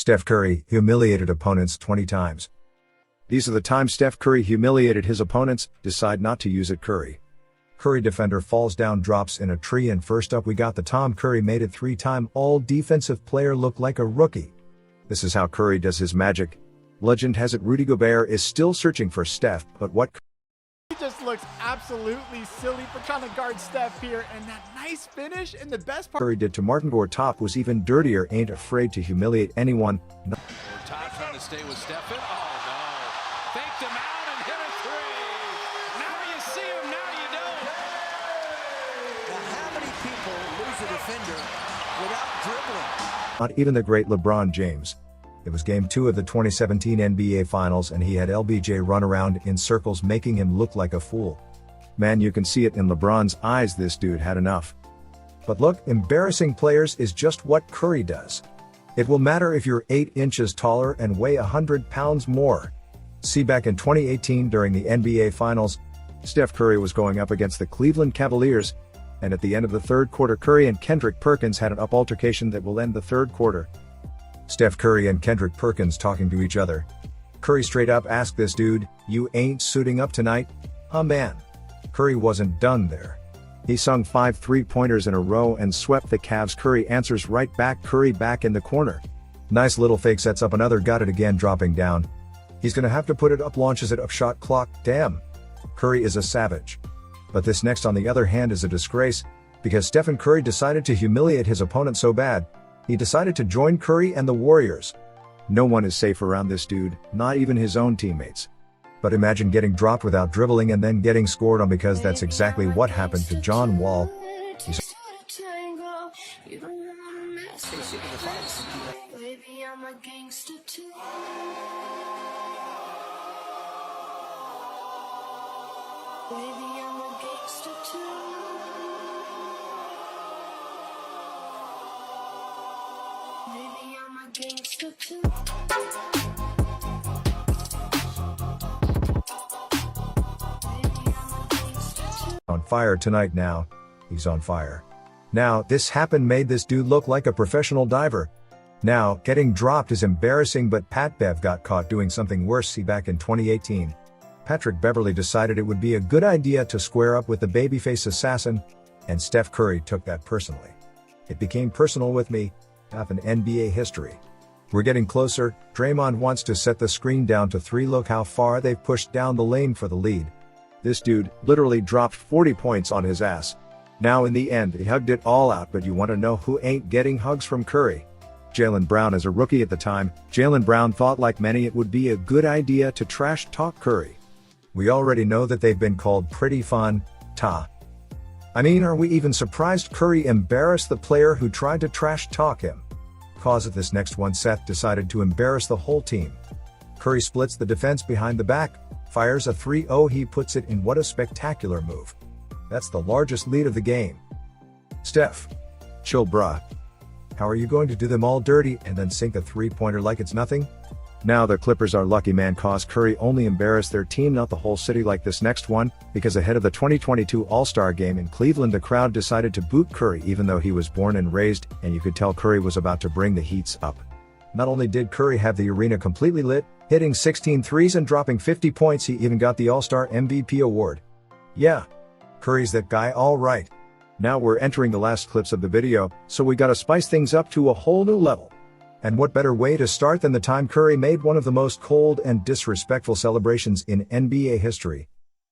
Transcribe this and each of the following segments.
Steph Curry humiliated opponents 20 times. These are the times Steph Curry humiliated his opponents. Decide not to use it. Curry defender falls down, drops in a tree, and first up we got the Tom Curry made it 3-time all defensive player look like a rookie. This is how Curry does his magic. Legend has it Rudy Gobert is still searching for Steph, but what He just looks absolutely silly for trying to guard Steph here, and that nice finish, and the best part Curry did to Martin Gortat was even dirtier. Ain't afraid to humiliate anyone. Gortat trying to stay with Steph. Oh no. Faked him out and hit a three. Now you see him, now you don't. Now how many people lose a defender without dribbling? Not even the great LeBron James. It was Game 2 of the 2017 NBA Finals, and he had LBJ run around in circles, making him look like a fool. Man, you can see it in LeBron's eyes. This dude had enough. But look, embarrassing players is just what Curry does. It will matter if you're 8 inches taller and weigh 100 pounds more. See, back in 2018 during the NBA Finals, Steph Curry was going up against the Cleveland Cavaliers, and at the end of the third quarter, Curry and Kendrick Perkins had an altercation that will end the third quarter. Steph Curry and Kendrick Perkins talking to each other. Curry straight up asked this dude, "You ain't suiting up tonight, huh man?" Curry wasn't done there. He sung 5 3-pointers in a row and swept the Cavs. Curry answers right back. Curry back in the corner. Nice little fake, sets up another, got it again, dropping down. He's gonna have to put it up, launches it up, shot clock, damn. Curry is a savage. But this next, on the other hand, is a disgrace, because Stephen Curry decided to humiliate his opponent so bad, he decided to join Curry and the Warriors. No one is safe around this dude, not even his own teammates. But imagine getting dropped without dribbling and then getting scored on, because that's exactly what happened to John Wall. On fire tonight. Now he's on fire. Now this happened made this dude look like a professional diver. Now getting dropped is embarrassing, but Pat Bev got caught doing something worse. See, back in 2018, Patrick Beverley decided it would be a good idea to square up with the babyface assassin, and Steph Curry took that personally. It became personal with me. Half an NBA history. We're getting closer. Draymond wants to set the screen down to 3. Look how far they've pushed down the lane for the lead. This dude literally dropped 40 points on his ass. Now in the end, he hugged it all out, but you want to know who ain't getting hugs from Curry? Jaylen Brown. As a rookie at the time, Jaylen Brown thought, like many, it would be a good idea to trash talk Curry. We already know that they've been called pretty fun. I mean, are we even surprised Curry embarrassed the player who tried to trash talk him? Cause of this next one, Seth decided to embarrass the whole team. Curry splits the defense behind the back, fires a 3-0, he puts it in. What a spectacular move. That's the largest lead of the game. Steph, chill bruh. How are you going to do them all dirty and then sink a 3-pointer like it's nothing? Now the Clippers are lucky, man, cause Curry only embarrassed their team, not the whole city, like this next one, because ahead of the 2022 All-Star game in Cleveland, the crowd decided to boot Curry even though he was born and raised, and you could tell Curry was about to bring the heats up. Not only did Curry have the arena completely lit, hitting 16 threes and dropping 50 points, he even got the All-Star MVP award. Yeah, Curry's that guy, alright. Now we're entering the last clips of the video, so we gotta spice things up to a whole new level. And what better way to start than the time Curry made one of the most cold and disrespectful celebrations in NBA history.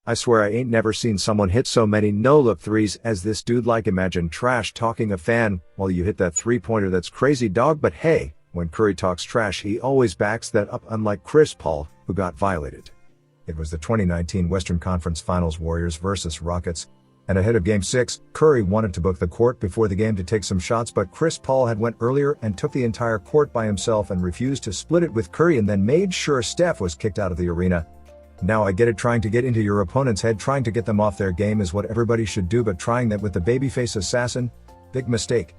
I swear I ain't never seen someone hit so many no-look threes as this dude. Like, imagine trash talking a fan while you hit that 3-pointer. That's crazy, dog. But hey, when Curry talks trash, he always backs that up, unlike Chris Paul, who got violated. It was the 2019 Western Conference Finals, Warriors vs. Rockets. And ahead of Game 6, Curry wanted to book the court before the game to take some shots, but Chris Paul had went earlier and took the entire court by himself and refused to split it with Curry, and then made sure Steph was kicked out of the arena. Now I get it, trying to get into your opponent's head, trying to get them off their game is what everybody should do, but trying that with the babyface assassin? Big mistake.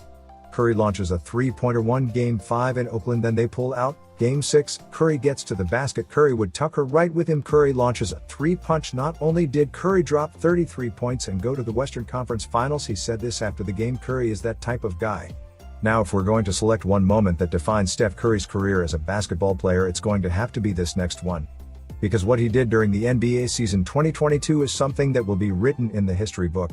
Curry launches a 3-pointer, won Game 5 in Oakland, then they pull out. Game 6, Curry gets to the basket, Curry would tuck her right with him. Curry launches a 3-punch. Not only did Curry drop 33 points and go to the Western Conference Finals, he said this after the game: Curry is that type of guy. Now if we're going to select one moment that defines Steph Curry's career as a basketball player, it's going to have to be this next one. Because what he did during the NBA season 2022 is something that will be written in the history book.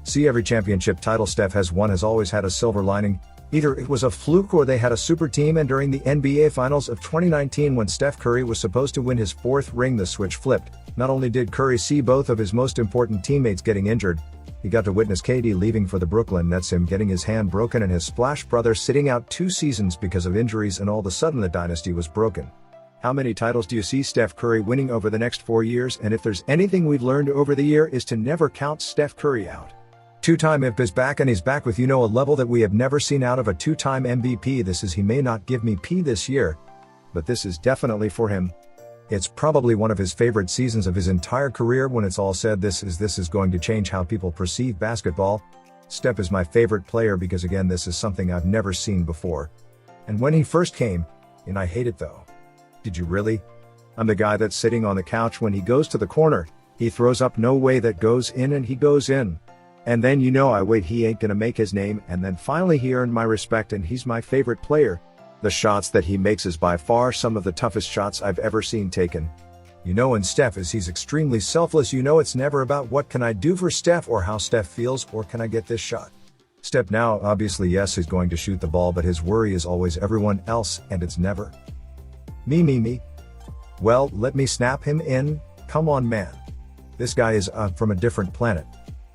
See, every championship title Steph has won has always had a silver lining. Either it was a fluke or they had a super team, and during the NBA Finals of 2019 when Steph Curry was supposed to win his 4th ring, the switch flipped. Not only did Curry see both of his most important teammates getting injured, he got to witness KD leaving for the Brooklyn Nets, him getting his hand broken, and his Splash brother sitting out 2 seasons because of injuries, and all of a sudden the dynasty was broken. How many titles do you see Steph Curry winning over the next 4 years? And if there's anything we've learned over the year is to never count Steph Curry out. 2-time MVP is back, and he's back with a level that we have never seen out of a 2-time MVP. This is, he may not give me P this year, but this is definitely for him. It's probably one of his favorite seasons of his entire career. When it's all said, this is going to change how people perceive basketball. Steph is my favorite player because, again, this is something I've never seen before. And when he first came, and I hate it though. Did you really? I'm the guy that's sitting on the couch when he goes to the corner, he throws up no way that goes in, and he goes in. And then I wait, he ain't gonna make his name, and then finally he earned my respect, and he's my favorite player. The shots that he makes is by far some of the toughest shots I've ever seen taken. And Steph he's extremely selfless. It's never about what can I do for Steph or how Steph feels or can I get this shot. Steph now, obviously yes, he's going to shoot the ball, but his worry is always everyone else, and it's never me. Well, let me snap him in, come on man. This guy is from a different planet.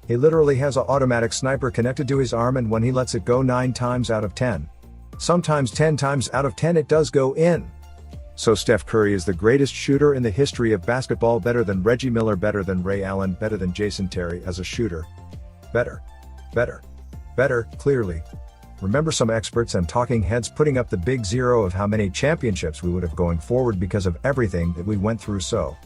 He literally has an automatic sniper connected to his arm, and when he lets it go 9 times out of 10, sometimes 10 times out of 10 it does go in. So Steph Curry is the greatest shooter in the history of basketball, better than Reggie Miller, better than Ray Allen, better than Jason Terry as a shooter. Better, clearly. Remember some experts and talking heads putting up the big zero of how many championships we would have going forward because of everything that we went through. So